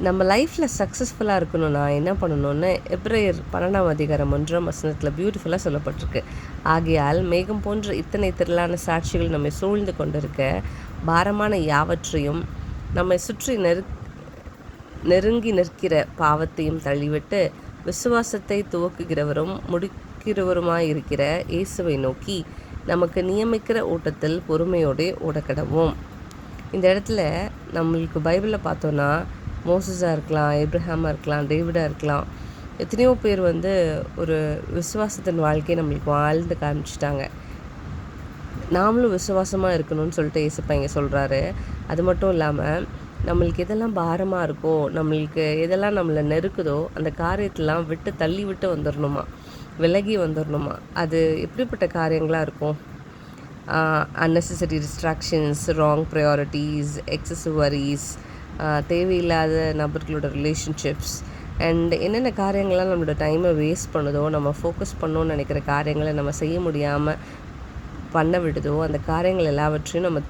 நம்ம லைஃப்பில் சக்ஸஸ்ஃபுல்லாக இருக்கணும்னா என்ன பண்ணணும்னு எபிரேயர் 12:1 பியூட்டிஃபுல்லாக சொல்லப்பட்டிருக்கு. ஆகையால் மேகம் போன்ற இத்தனை திரளான சாட்சிகள் நம்மை சூழ்ந்து கொண்டிருக்க, பாரமான யாவற்றையும் நம்மை சுற்றி நெருங்கி நிற்கிற பாவத்தையும் தள்ளிவிட்டு, விசுவாசத்தை துவக்குகிறவரும் முடிக்கிறவருமாயிருக்கிற இயேசுவை நோக்கி நமக்கு நியமிக்கிற ஓட்டத்தில் பொறுமையோடு ஓடக்கடவோம். இந்த இடத்துல நம்மளுக்கு பைபிளில் பார்த்தோன்னா மோசஸாக இருக்கலாம், ஏப்ரஹாமாக இருக்கலாம், டேவிடாக இருக்கலாம், எத்தனையோ பேர் ஒரு விசுவாசத்தின் வாழ்க்கையை நம்மளுக்கு வாழ்ந்து காமிச்சிட்டாங்க. நாமளும் விசுவாசமாக இருக்கணும்னு சொல்லிட்டு ஏசப்பா இங்கே சொல்கிறாரு. அது மட்டும் இல்லாமல் நம்மளுக்கு எதெல்லாம் பாரமாக இருக்கோ, நம்மளுக்கு எதெல்லாம் நம்மளை நெருக்குதோ அந்த காரியத்தெல்லாம் விட்டு தள்ளி விட்டு வந்துடணுமா, விலகி வந்துடணுமா. அது எப்படிப்பட்ட காரியங்களாக இருக்கும்? unnecessary distractions, wrong priorities, excessive worries, தேவையில்லாத நபர்களோட ரிலேஷன்ஷிப்ஸ் அண்ட் என்னென்ன காரியங்கள்லாம் நம்மளோட டைமை வேஸ்ட் பண்ணுதோ, நம்ம ஃபோக்கஸ் பண்ணணும்னு நினைக்கிற காரியங்களை நம்ம செய்ய முடியாமல் பண்ண விடுதோ, அந்த காரியங்கள் எல்லாவற்றையும் நம்ம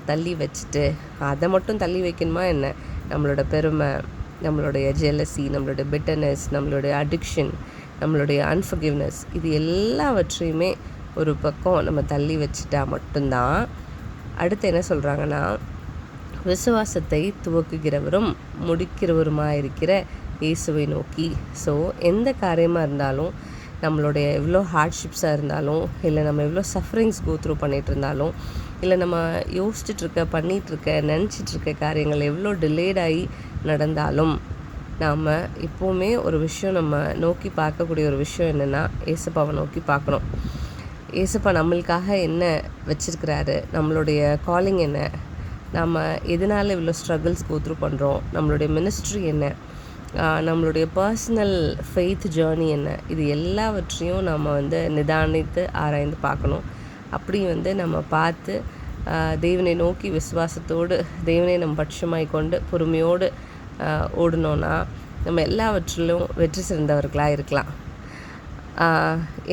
தள்ளி வச்சுட்டு அதை மட்டும் தள்ளி வைக்கணுமா என்ன? நம்மளோட பெருமை, நம்மளுடைய ஜெலசி, நம்மளுடைய பிட்டர்னஸ், நம்மளுடைய அடிக்ஷன், நம்மளுடைய அன்ஃபர்கிவ்னஸ், இது எல்லாவற்றையுமே ஒரு பக்கம் நம்ம தள்ளி வச்சுட்டா மட்டும்தான் அடுத்து என்ன சொல்கிறாங்கன்னா, விசுவாசத்தை துவக்குகிறவரும் முடிக்கிறவருமாயிருக்கிற இயேசுவை நோக்கி. ஸோ எந்த காரியமாக இருந்தாலும், நம்மளுடைய எவ்வளோ ஹார்ட்ஷிப்ஸாக இருந்தாலும், இல்லை நம்ம எவ்வளோ சஃபரிங்ஸ் கோத்ரூ பண்ணிகிட்டு இருந்தாலும், இல்லை நம்ம யோசிச்சுட்ருக்க பண்ணிகிட்ருக்க நினச்சிட்ருக்க காரியங்கள் எவ்வளோ டிலேடாகி நடந்தாலும், நாம் எப்போவுமே ஒரு விஷயம் நம்ம நோக்கி பார்க்கக்கூடிய ஒரு விஷயம் என்னென்னா, ஏசப்பாவை நோக்கி பார்க்கணும். ஏசப்பா நம்மளுக்காக என்ன வச்சுருக்கிறாரு, நம்மளுடைய காலிங் என்ன, நம்ம எதனால் இவ்வளோ ஸ்ட்ரகிள்ஸ் கோத்ரூ பண்ணுறோம், நம்மளுடைய மினிஸ்ட்ரி என்ன, நம்மளுடைய பர்சனல் ஃபெய்த் ஜேர்னி என்ன, இது எல்லாவற்றையும் நம்ம நிதானித்து ஆராய்ந்து பார்க்கணும். அப்படி நம்ம பார்த்து தேவனை நோக்கி விசுவாசத்தோடு தேவனை நம்ம பட்சமாய் கொண்டு பொறுமையோடு ஓடணுன்னா நம்ம எல்லாவற்றிலும் வெற்றி சிறந்தவர்களாக இருக்கலாம்.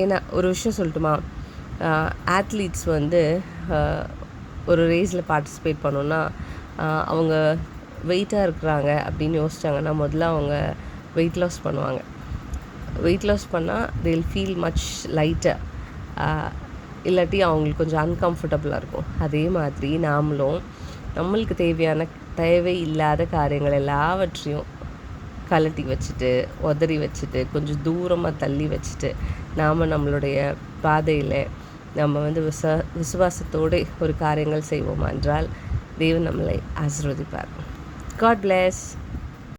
ஏன்னா ஒரு விஷயம் சொல்லட்டுமா, ஆத்லீட்ஸ் ஒரு ரேஸில் பார்ட்டிசிபேட் பண்ணோன்னா அவங்க வெயிட்டாக இருக்கிறாங்க அப்படின்னு யோசிச்சாங்கன்னா முதல்ல அவங்க வெயிட் லாஸ் பண்ணுவாங்க. வெயிட் லாஸ் பண்ணால் they will feel much lighter. இல்லாட்டி அவங்களுக்கு கொஞ்சம் அன்கம்ஃபர்டபுளாக இருக்கும். அதே மாதிரி நாமளும் நம்மளுக்கு தேவை இல்லாத காரியங்கள் எல்லாவற்றையும் கலட்டி வச்சுட்டு, உதறி வச்சுட்டு, கொஞ்சம் தூரமாக தள்ளி வச்சுட்டு, நாம் நம்மளுடைய பாதையில் நம்ம விசுவாசத்தோடு ஒரு காரியங்கள் செய்வோம் என்றால் தேவன் நம்மளை ஆசீர்வதிப்பார். God bless.